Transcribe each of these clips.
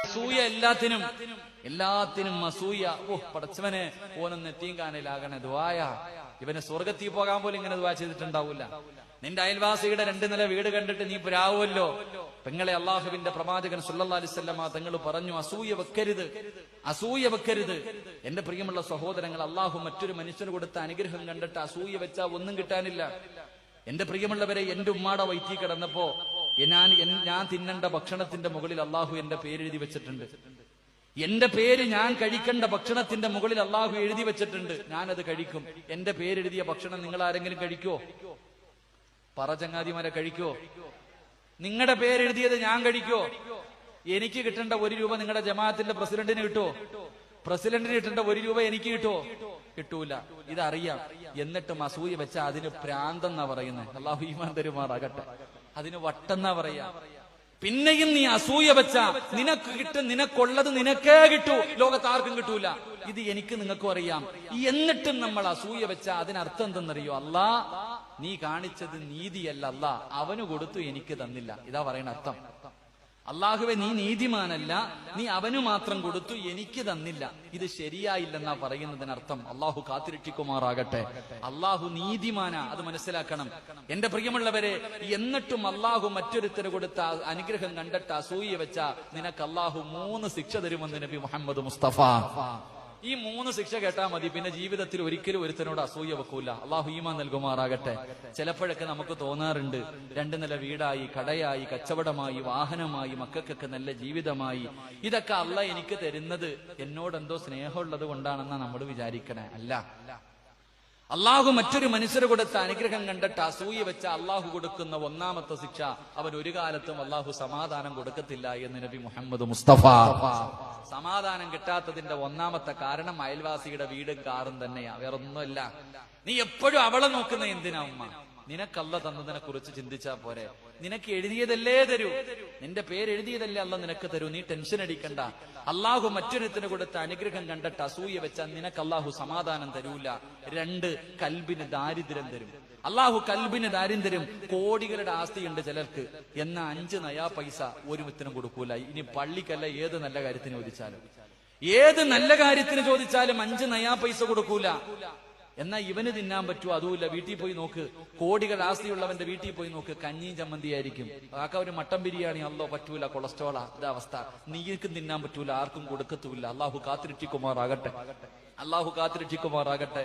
അസൂയ എല്ലാത്തിനും അസൂയ. പടച്ചവനെ ഓനൊന്ന് എത്തീങ്കാനയിലാകണേ ദുആയ. ഇവന് സ്വർഗത്തിൽ പോകാൻ പോലും ഇങ്ങനെ ദുആ ചെയ്തിട്ടുണ്ടാവില്ല. നിന്റെ അയൽവാസിയുടെ 2 നില വീട് കണ്ടിട്ട് നീ പ്രാവുമല്ലോ. പെങ്ങളെ, അള്ളാഹുവിന്റെ പ്രവാചകൻ സല്ലല്ലാഹു അലൈഹി വസല്ലമ തങ്ങൾ പറഞ്ഞു, അസൂയ വെക്കരുത്. എന്റെ പ്രിയമുള്ള സഹോദരങ്ങൾ, അള്ളാഹു മറ്റൊരു മനുഷ്യന് കൊടുത്ത അനുഗ്രഹം കണ്ടിട്ട് അസൂയ വെച്ചാൽ ഒന്നും കിട്ടാനില്ല. എന്റെ പ്രിയമുള്ളവരെ, എന്റെ ഉമ്മാടെ വയറ്റിൽ കിടന്നപ്പോ ഞാൻ തിന്നേണ്ട ഭക്ഷണത്തിന്റെ മുകളിൽ അള്ളാഹു എന്റെ പേരെഴുതി വെച്ചിട്ടുണ്ട്. എന്റെ പേര് ഞാൻ കഴിക്കേണ്ട ഭക്ഷണത്തിന്റെ മുകളിൽ അള്ളാഹു എഴുതി വെച്ചിട്ടുണ്ട്. ഞാനത് കഴിക്കും. എന്റെ പേരെഴുതിയ ഭക്ഷണം നിങ്ങൾ ആരെങ്കിലും കഴിക്കോ? ചങ്ങാതിമാരെ, കഴിക്കോ? നിങ്ങളുടെ പേരെഴുതിയത് ഞാൻ കഴിക്കോ? എനിക്ക് കിട്ടേണ്ട 1 രൂപ നിങ്ങളുടെ ജമാഅത്തിന്റെ പ്രസിഡന്റിന് കിട്ടോ? പ്രസിഡന്റിന് കിട്ടേണ്ട 1 രൂപ എനിക്ക് കിട്ടോ? കിട്ടൂല. ഇതറിയാം. എന്നിട്ടും അസൂയ വെച്ച അതിന് പ്രാന്തെന്നാ പറയുന്നത്. അള്ളാഹു ഈമാൻ തരുമാറാകട്ടെ. അതിന് വട്ടെന്നാ പറയാ. പിന്നെയും നീ അസൂയ വെച്ച നിനക്കുള്ളത് നിനക്കേ കിട്ടൂ, ലോകത്താർക്കും കിട്ടൂല. ഇത് എനിക്ക് നിങ്ങൾക്കും അറിയാം. എന്നിട്ടും നമ്മൾ അസൂയ വെച്ച അതിനർത്ഥം എന്തെന്നറിയോ? അല്ലാ, നീ കാണിച്ചത് നീതിയല്ല, അല്ലാ അവന് കൊടുത്തു എനിക്ക് തന്നില്ല. ഇതാ പറയുന്ന അർത്ഥം. അള്ളാഹുവെ, നീ നീതിമാനല്ല, നീ അവനു മാത്രം കൊടുത്തു എനിക്ക് തന്നില്ല. ഇത് ശരിയായില്ലെന്നാ പറയുന്നതിനർത്ഥം. അള്ളാഹു കാത്തിരക്ഷിക്കുമാറാകട്ടെ. അള്ളാഹു നീതിമാനാ, അത് മനസ്സിലാക്കണം എന്റെ പ്രിയമുള്ളവരെ. എന്നിട്ടും അള്ളാഹു മറ്റൊരുത്തന് കൊടുത്ത അനുഗ്രഹം കണ്ടിട്ട് അസൂയ വെച്ച നിനക്ക് അള്ളാഹു 3 ശിക്ഷ തരുമെന്ന് നബി മുഹമ്മദ് മുസ്തഫ. ഈ 3 ശിക്ഷ കേട്ടാ മതി. പിന്നെ ജീവിതത്തിൽ ഒരിക്കലും ഒരുത്തനോട് അസൂയ വെക്കൂല. അള്ളാഹു ഈമാൻ നൽകുമാറാകട്ടെ. ചിലപ്പോഴൊക്കെ നമുക്ക് തോന്നാറുണ്ട്, 2 നില വീടായി, കടയായി, കച്ചവടമായി, വാഹനമായി, മക്കൾക്കൊക്കെ നല്ല ജീവിതമായി, ഇതൊക്കെ അള്ള എനിക്ക് തരുന്നത് എന്നോടെന്തോ സ്നേഹമുള്ളത് കൊണ്ടാണെന്നാ നമ്മൾ വിചാരിക്കണേ. അല്ല, അള്ളാഹു മറ്റൊരു മനുഷ്യര് കൊടുത്ത അനുഗ്രഹം കണ്ടിട്ട് അസൂയ വെച്ച അള്ളാഹു കൊടുക്കുന്ന 1ാമത്തെ ശിക്ഷ, അവൻ ഒരു കാലത്തും അള്ളാഹു സമാധാനം കൊടുക്കത്തില്ല എന്ന് നബി മുഹമ്മദ് മുസ്തഫ. സമാധാനം കിട്ടാത്തതിന്റെ 1ാമത്തെ കാരണം അയൽവാസിയുടെ വീടും കാറും തന്നെയാ, വേറൊന്നുമല്ല. നീ എപ്പോഴും അവളെ നോക്കുന്ന എന്തിനാ ഉമ്മ? നിനക്കല്ല തന്നതിനെ കുറിച്ച് ചിന്തിച്ചാ പോരെ? നിനക്ക് എഴുതിയതല്ലേ തരൂ, നിന്റെ പേരെഴുതിയതല്ലേ അല്ല നിനക്ക് തരൂ. നീ ടെൻഷൻ അടിക്കണ്ട. അള്ളാഹു മറ്റൊരുത്തിന് കൊടുത്ത അനുഗ്രഹം കണ്ടിട്ട് അസൂയ വെച്ചാൽ നിനക്ക് അള്ളാഹു സമാധാനം തരൂല. 2, കൽബിന് ദാരിദ്ര്യം തരും. അള്ളാഹു കൽബിന് ദാരിദ്ര്യം. കോടികളുടെ ആസ്തിയുണ്ട് ചിലർക്ക്, എന്നാ 5 നയാ പൈസ ഒരുമിത്തിനും കൊടുക്കൂല. ഇനി പള്ളിക്കല്ല, ഏത് നല്ല കാര്യത്തിന് ചോദിച്ചാലും 5 നയാ പൈസ കൊടുക്കൂല. എന്നാ ഇവന് തിന്നാൻ പറ്റുമോ? അതുമില്ല. വീട്ടിൽ പോയി നോക്ക്, കോടികൾ ആസ്തിയുള്ളവന്റെ വീട്ടിൽ പോയി നോക്ക്, കഞ്ഞിയും ചമ്മന്തിയായിരിക്കും. ആക്ക ഒരു മട്ടൻ ബിരിയാണി, അല്ലോ പറ്റൂല, കൊളസ്ട്രോളാ. ഇതവസ്ഥ. നീക്കും തിന്നാൻ പറ്റൂല, ആർക്കും കൊടുക്കത്തുമില്ല. അള്ളാഹു കാത്തിരക്ഷിക്കുമാറാകട്ടെ.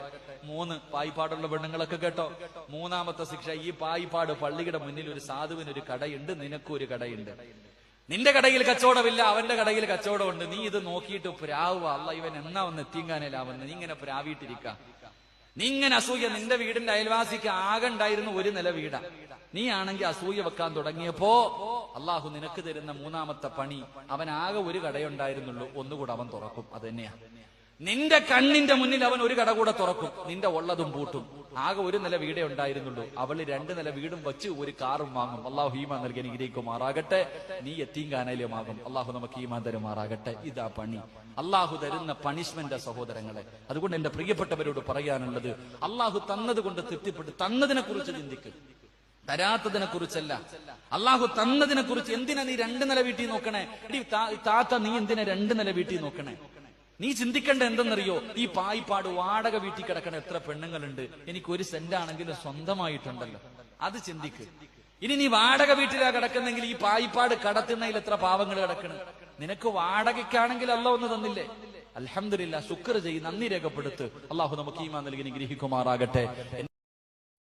3, പായിപ്പാടുള്ള പെണ്ണുങ്ങളൊക്കെ കേട്ടോ, 3ാമത്തെ ശിക്ഷ. ഈ പായിപ്പാട് പള്ളിയുടെ മുന്നിൽ ഒരു സാധുവിന് ഒരു കടയുണ്ട്, നിനക്കും ഒരു കടയുണ്ട്. നിന്റെ കടയിൽ കച്ചവടമില്ല, അവന്റെ കടയിൽ കച്ചവടമുണ്ട്. നീ ഇത് നോക്കിയിട്ട് പ്രാവുക, അല്ല ഇവൻ എന്നാ ഒന്ന് എത്തിങ്കാനല്ലാവുന്നത്. നീ ഇങ്ങനെ പ്രാവിയിട്ടിരിക്ക. നീ ഇങ്ങനെ അസൂയ. നിന്റെ വീടിന്റെ അയൽവാസിക്ക് ആകെ ഉണ്ടായിരുന്നു 1 നില വീടാ. നീ ആണെങ്കിൽ അസൂയ വെക്കാൻ തുടങ്ങിയപ്പോ അള്ളാഹു നിനക്ക് തരുന്ന 3ാമത്തെ പണി, അവൻ ആകെ 1 കടയുണ്ടായിരുന്നുള്ളൂ, ഒന്നുകൂടെ അവൻ തുറക്കും. അത് തന്നെയാ. നിന്റെ കണ്ണിന്റെ മുന്നിൽ അവൻ 1 കട കൂടെ തുറക്കും, നിന്റെ ഉള്ളതും പൂട്ടും. ആകെ 1 നില വീടേ ഉണ്ടായിരുന്നുള്ളൂ, അവള് 2 നില വീടും വെച്ച് 1 കാറും വാങ്ങും. അള്ളാഹു ഈമാൻ നൽകി അനുഗ്രഹിക്കുമാറാകട്ടെ. നീ എത്തീങ്കാനയിലുമാകും. അള്ളാഹു നമുക്ക് ഈമാൻ തരുമാറാകട്ടെ. ഇതാ പണി, അള്ളാഹു തരുന്ന പണിഷ്മെന്റ് സഹോദരങ്ങളെ. അതുകൊണ്ട് എന്റെ പ്രിയപ്പെട്ടവരോട് പറയാനുള്ളത്, അള്ളാഹു തന്നത് കൊണ്ട് തൃപ്തിപ്പെട്ട്, തന്നതിനെ കുറിച്ച് ചിന്തിക്ക്, തരാത്തതിനെ കുറിച്ചല്ല. അള്ളാഹു തന്നതിനെ കുറിച്ച്. എന്തിനാ നീ 2 നില വീട്ടിൽ നോക്കണേ? താത്ത, നീ എന്തിനാ 2 നില വീട്ടിൽ നോക്കണേ? നീ ചിന്തിക്കേണ്ട എന്തെന്നറിയോ? ഈ പായിപ്പാട് വാടക വീട്ടിൽ കിടക്കണ എത്ര പെണ്ണുങ്ങളുണ്ട്. എനിക്ക് 1 സെന്റ് ആണെങ്കിലും സ്വന്തമായിട്ടുണ്ടല്ലോ, അത് ചിന്തിക്ക്. ഇനി നീ വാടക വീട്ടിലാ കിടക്കുന്നെങ്കിൽ ഈ പായിപ്പാട് കടത്തുന്നതിൽ എത്ര പാവങ്ങൾ കിടക്കണം. നിനക്ക് വാടകയ്ക്കാണെങ്കിൽ അല്ലാഹു ഒന്ന് തന്നില്ലേ? അൽഹംദുലില്ലാഹ്, ശുക്ർ ചെയ്യ്, നന്ദി രേഖപ്പെടുത്ത്. അള്ളാഹു നമുക്ക് ഈമാൻ നൽകി അനുഗ്രഹിക്കുമാറാകട്ടെ.